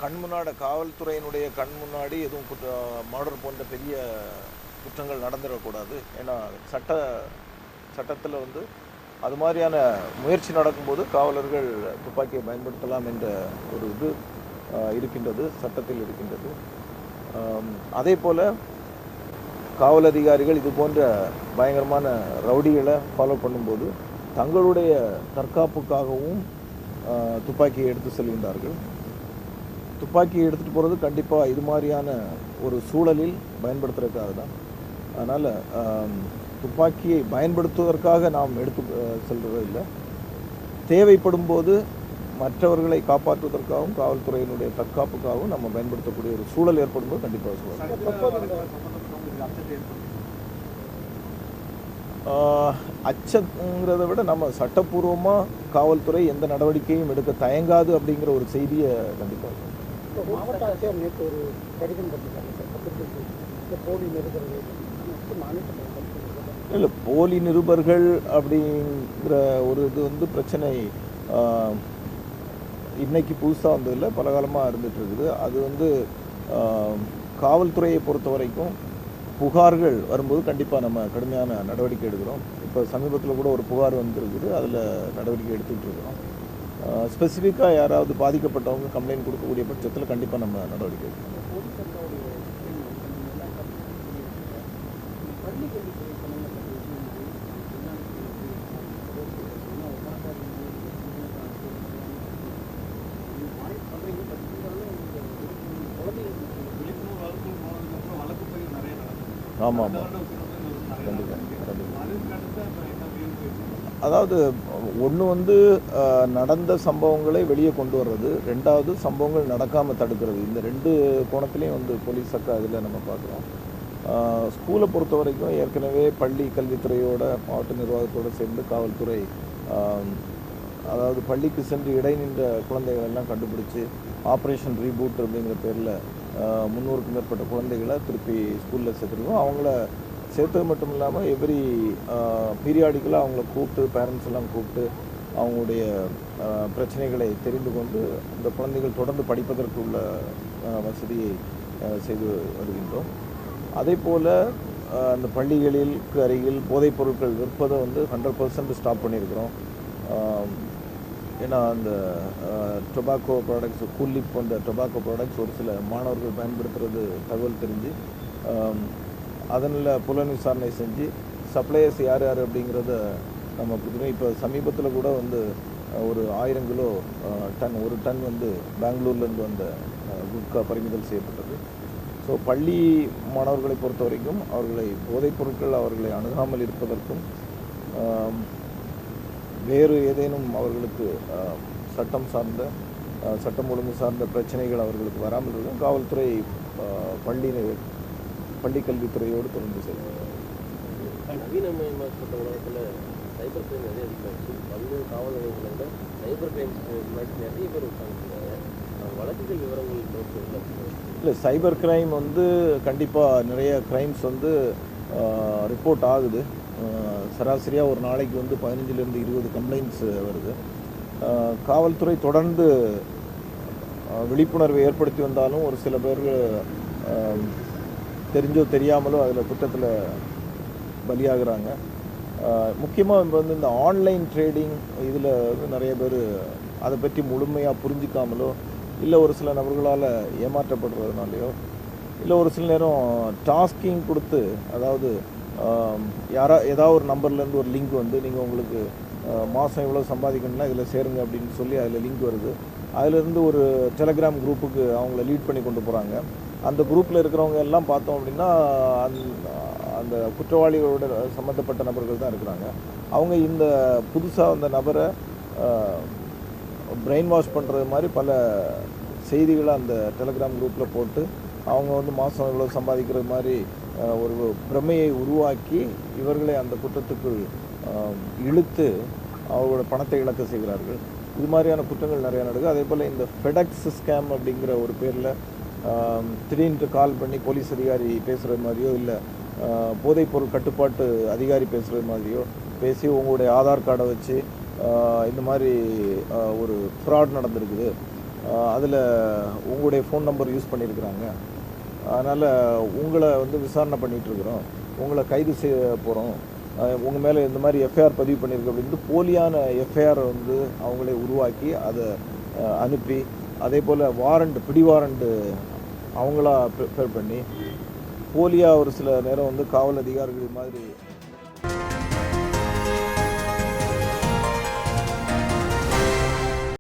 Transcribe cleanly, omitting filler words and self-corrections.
கண் முன்னாடி காவல்துறையினுடைய கண் முன்னாடி எதுவும் மர்டர் போன்ற பெரிய குற்றங்கள் நடந்துடக்கூடாது. ஏன்னா சட்டத்தில் வந்து அது மாதிரியான முயற்சி நடக்கும்போது காவலர்கள் துப்பாக்கியை பயன்படுத்தலாம் என்ற ஒரு இது இருக்கின்றது, சட்டத்தில் இருக்கின்றது. அதே போல் காவல் அதிகாரிகள் இது போன்ற பயங்கரமான ரவுடிகளை ஃபாலோ பண்ணும்போது தங்களுடைய தற்காப்புக்காகவும் துப்பாக்கியை எடுத்து செல்கின்றார்கள். துப்பாக்கியை எடுத்துகிட்டு போகிறது கண்டிப்பாக இது மாதிரியான ஒரு சூழலில் பயன்படுத்துறதுக்காக தான். அதனால் துப்பாக்கியை பயன்படுத்துவதற்காக நாம் எடுத்து செல்வது இல்லை. தேவைப்படும் போது மற்றவர்களை காப்பாற்றுவதற்காகவும் காவல்துறையினுடைய தற்காப்புக்காகவும் நம்ம பயன்படுத்தக்கூடிய ஒரு சூழல் ஏற்படும் போது கண்டிப்பாக அச்சங்கிறத விட நம்ம சட்டப்பூர்வமாக காவல்துறை எந்த நடவடிக்கையும் எடுக்க தயங்காது அப்படிங்கிற ஒரு செய்தியை கண்டிப்பாக மாவட்ட ஆட்சியர் நேற்று ஒரு கடிதம் இல்லை, போலி நிருபர்கள் அப்படிங்கிற ஒரு இது வந்து பிரச்சனை இன்னைக்கு புதுசாக வந்ததில்லை, பல காலமாக இருந்துகிட்டு இருக்குது. அது வந்து காவல்துறையை பொறுத்த வரைக்கும் புகார்கள் வரும்போது கண்டிப்பாக நம்ம கடுமையான நடவடிக்கை எடுக்கிறோம். இப்போ சமீபத்தில் கூட ஒரு புகார் வந்துருக்குது, அதில் நடவடிக்கை எடுத்துக்கிட்டு இருக்கிறோம். ஸ்பெசிஃபிக்காக யாராவது பாதிக்கப்பட்டவங்க கம்ப்ளைண்ட் கொடுக்கக்கூடிய பட்சத்தில் கண்டிப்பாக நம்ம நடவடிக்கை எடுக்கிறோம். ஆமாம் ஆமாம், கண்டிப்பாக கண்டிப்பாக. அதாவது ஒன்று வந்து நடந்த சம்பவங்களை வெளியே கொண்டு வர்றது, ரெண்டாவது சம்பவங்கள் நடக்காமல் தடுக்கிறது. இந்த ரெண்டு கோணத்துலேயும் வந்து போலீஸ் சக்கா இதில் நம்ம பார்க்குறோம். ஸ்கூலை பொறுத்த வரைக்கும் ஏற்கனவே பள்ளி கல்வித்துறையோட மாவட்ட நிர்வாகத்தோடு சேர்ந்து காவல்துறை அதாவது பள்ளிக்கு சென்று இடைநின்ற குழந்தைகள் எல்லாம் கண்டுபிடிச்சி ஆப்ரேஷன் ரீபூட் அப்படிங்கிற பேரில் 300க்கும் மேற்பட்ட குழந்தைகளை திருப்பி ஸ்கூலில் சேர்த்துருக்கோம். அவங்கள சேர்த்தது மட்டும் இல்லாமல் எவ்ரி பீரியாடிக்கலாக அவங்கள கூப்பிட்டு பேரண்ட்ஸ் எல்லாம் கூப்பிட்டு அவங்களுடைய பிரச்சனைகளை தெரிந்து கொண்டு அந்த குழந்தைகள் தொடர்ந்து படிப்பதற்கு உள்ள வசதியை செய்து வருகின்றோம். அதே போல் அந்த பள்ளிகளுக்கு அருகில் போதைப் பொருட்கள் விற்பதை வந்து 100% ஸ்டாப் பண்ணியிருக்கிறோம். ஏன்னா அந்த டொபாக்கோ ப்ராடக்ட்ஸ், கூலிப் போன்ற டொபாக்கோ ப்ராடக்ட்ஸ் ஒரு சில மாணவர்கள் பயன்படுத்துகிறது தகவல் தெரிஞ்சு அதனில் புலன் விசாரணை செஞ்சு சப்ளையர்ஸ் யார் யார் அப்படிங்கிறத நம்ம கொடுக்குறோம். இப்போ சமீபத்தில் கூட வந்து ஒரு 1000 கிலோ ஒரு டன் வந்து பெங்களூர்லேருந்து வந்த குட்கா பறிமுதல் செய்யப்பட்டது. ஸோ பள்ளி மாணவர்களை பொறுத்த வரைக்கும் அவர்களை போதைப் பொருட்கள் அவர்களை அணுகாமல் இருப்பதற்கும் வேறு ஏதேனும் அவர்களுக்கு சட்டம் ஒழுங்கு சார்ந்த பிரச்சனைகள் அவர்களுக்கு வராமல் இருக்கும் காவல்துறை பள்ளி கல்வித்துறையோடு தொடர்ந்து செயல்படுகிறது. நவீனமயமாக்கப்பட்ட உலகத்தில் சைபர் கிரைம் நிறைய அதிகமாகிடுச்சு. பல்வேறு காவல் நிலையங்களில் சைபர் கிரைம்ஸ் நிறைய பேர் இருக்காங்க. வழக்குகள் விவரங்கள் இல்லை, சைபர் கிரைம் வந்து கண்டிப்பாக நிறைய கிரைம்ஸ் வந்து ரிப்போர்ட் ஆகுது. சராசரியாக ஒரு நாளைக்கு வந்து 15லேருந்து 20 கம்ப்ளைண்ட்ஸ் வருது. காவல்துறை தொடர்ந்து விழிப்புணர்வை ஏற்படுத்தி வந்தாலும் ஒரு சில பேர் தெரிஞ்சோ தெரியாமலோ அதில் குற்றத்தில் பலியாகிறாங்க. முக்கியமாக இப்போ வந்து இந்த ஆன்லைன் ட்ரேடிங் இதில் வந்து நிறைய பேர் அதை பற்றி முழுமையாக புரிஞ்சிக்காமலோ இல்லை ஒரு சில நபர்களால் ஏமாற்றப்படுறதுனாலையோ இல்லை ஒரு சில நேரம் டாஸ்கிங் கொடுத்து, அதாவது ஏதாவது ஒரு நம்பர்லேருந்து ஒரு லிங்க் வந்து நீங்கள் உங்களுக்கு மாதம் எவ்வளோ சம்பாதிக்கணும்னா இதில் சேருங்க அப்படின்னு சொல்லி அதில் லிங்க் வருது. அதிலேருந்து ஒரு டெலகிராம் குரூப்புக்கு அவங்கள லீட் பண்ணி கொண்டு போகிறாங்க. அந்த குரூப்பில் இருக்கிறவங்க எல்லாம் பார்த்தோம் அப்படின்னா அந்த குற்றவாளிகளோட சம்மந்தப்பட்ட நபர்கள் தான் இருக்கிறாங்க. அவங்க இந்த புதுசாக அந்த நபரை பிரெயின் வாஷ் பண்ணுறது மாதிரி பல செய்திகளை அந்த டெலகிராம் குரூப்பில் போட்டு அவங்க வந்து மாதம் எவ்வளோ சம்பாதிக்கிறது மாதிரி ஒரு பிரமையை உருவாக்கி இவர்களை அந்த குற்றத்துக்குள் இழுத்து அவர்களோட பணத்தை இழக்க செய்கிறார்கள். இது மாதிரியான குற்றங்கள் நிறையா நடக்குது. அதே போல் இந்த ஃபெடெக்ஸ் ஸ்கேம் அப்படிங்கிற ஒரு பேரில் திடீர்னு கால் பண்ணி போலீஸ் அதிகாரி பேசுகிறது மாதிரியோ இல்லை போதைப்பொருள் கட்டுப்பாட்டு அதிகாரி பேசுகிறது மாதிரியோ பேசி உங்களுடைய ஆதார் கார்டை வச்சு இந்த மாதிரி ஒரு ஃப்ராட் நடந்திருக்குது, அதில் உங்களுடைய ஃபோன் நம்பர் யூஸ் பண்ணியிருக்கிறாங்க, அதனால் உங்களை வந்து விசாரணை பண்ணிகிட்ருக்குறோம், உங்களை கைது செய்ய போகிறோம், உங்கள் மேலே இந்த மாதிரி எஃப்ஐஆர் பதிவு பண்ணியிருக்கு அப்படின்ட்டு போலியான எஃப்ஐஆர் வந்து அவங்களே உருவாக்கி அதை அனுப்பி, அதே போல் பிடி வாரண்ட்டு அவங்களா ப்ரிப்பேர் பண்ணி போலியாக ஒரு சில நேரம் வந்து காவல் அதிகாரிகள் மாதிரி